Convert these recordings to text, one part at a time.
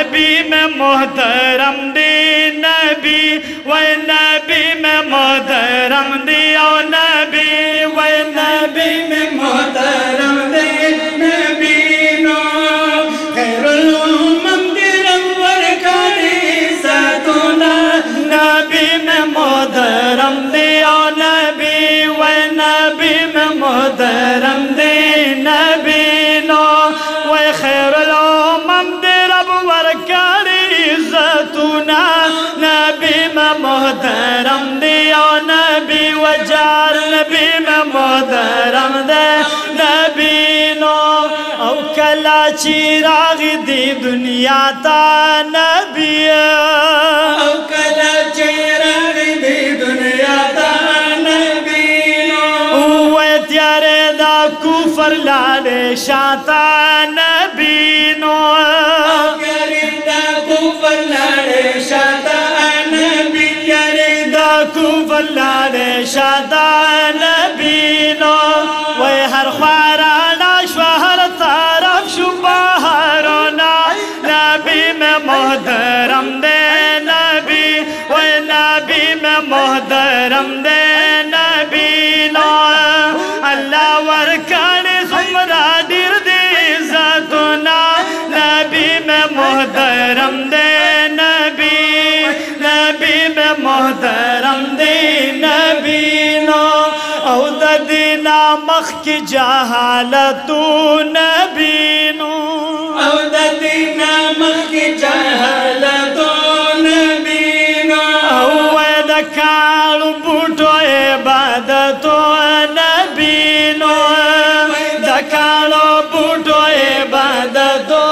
نبی میں محترم دی نبی و نبی میں محترم دی او نبی و نبی میں محترم دی نبی نو خیر الامم دی رور کاری ستونا نبی میں محترم دی او نبی و نبی میں محترم دی نبی نو و خیر الامم دی رب ورکاری ستونا نبی میں محترم دی او نبی و جار نبی میں محترم دی نبی نو او کلا چراغ دی دنیا تا نبی او کلا چراغ دی دنیا تا نبی نو او تیارے دا کفر لالے شاتا نبی نو تیارے دا کفر لالے شاتا نبی تیارے دا کفر لالے شاتا نبی نو وی ہر خوارانا شو ہر طرف شو بہارونا نبی میں محترم دے نبی وی نبی میں محترم دے نبی نو اللہ ورکانے زمرہ دیر دی عزتنا نبی میں محترم دے نبی نبی میں محترم دے نبی نو او دا دینا مخ کی جہالتو نبی نو او دا دینا مخ کی جہالتو نبی نو او دا کالو بوٹو عبادتو نبی نو دا کالو بوٹو عبادتو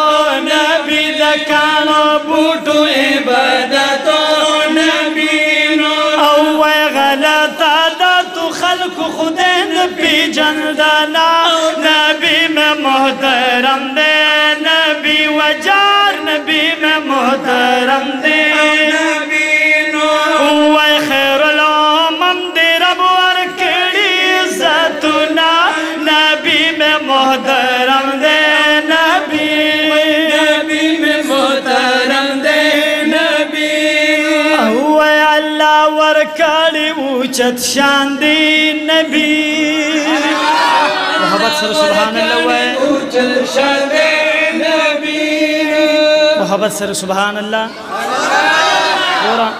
نبی دا کالو بوٹو عبادتو نبی نو او غلطا دا تو خلق خودین پی جندنا نبی میں محترم دے نبی وجار نبی میں محترم دے نبی نو وی خیر الامم دے رب ورکڑی عزتنا نبی میں محترم دے نبی نبی میں محترم دے نبی وی اللہ ورکڑی اوچت شان دی نبی محبت سر سبحان اللہ وی اوچت شان دی نبی محبت سر سبحان اللہ گورا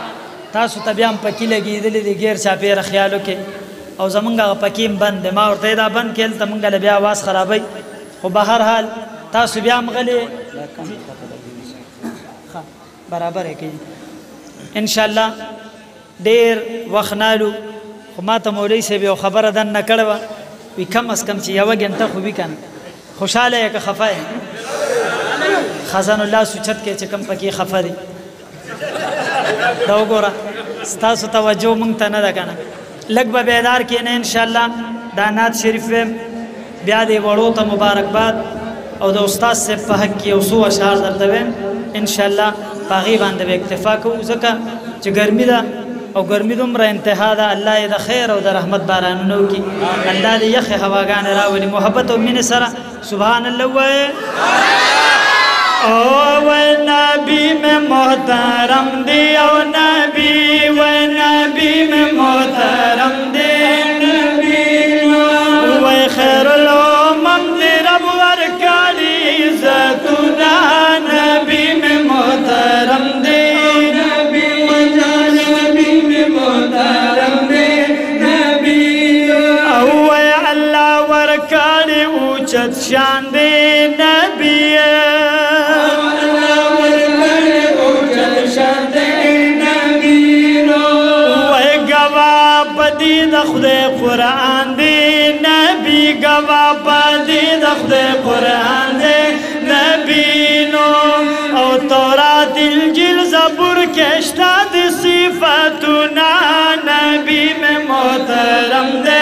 تاسو تبیام پکی لگی دلی دی گیر چاپیر خیالو کے او زمانگا پکیم بند ما ورطای دا بند کل تا منگا لبیا آواز خرابی خو بہر حال تاسو بیام غلی برابر ہے کہ انشاءاللہ دیر وخنالو خو ما تا مولی سے بیو خبر دن نکڑوا وی کم از کم چی یو گنتا خوبی کن خوشحال ہے کہ خفا ہے خزان اللہ سوچت کے چکم پکی خفا دی دو گورا ستاسو توجہ منگتا ندا کنا لگ با بیدار کینے انشاءاللہ دانات شریف بیادی وڑو تا مبارک باد او دا استاذ سے پہک کی او سو اشعار دردوین انشاءاللہ پاغی باندے بے اکتفا کو زکا چی گرمی دا او گرمی دومره انتها ده الله د خیر او د رحمت بارانونو کی الله د یخ هواګان راولي محبت او مینه سره سبحان الله و نبی میں محترم دی او نبی و نبی میں محترم دی نبی و خیر الامم دی رب ورکالی عزتنا نبی میں محترم دی اوچت شان دے نبی اوچت شان دے نبی وے گواہ بدی دخد قرآن دے نبی گواہ بدی دخد قرآن دے نبی نو او تورات انجیل زبور کشتا دی صفتنا نبی میں محترم دے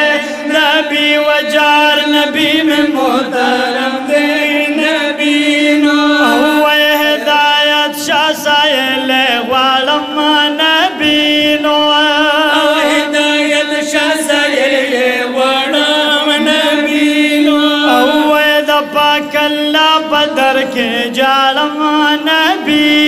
نبی وجار نبی میں محترم دے نبی نو ہدایت شاہ سائل والم نبی نو ہدایت شاہ سائل والم نبی نو دا پاک اللہ بدر کے جالم نبی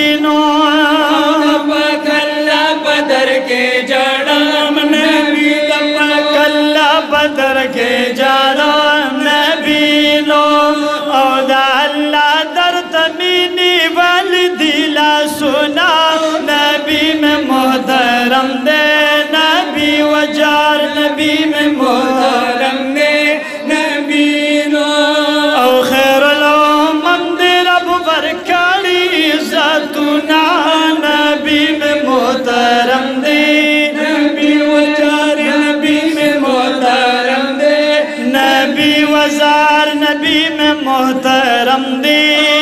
محترم دی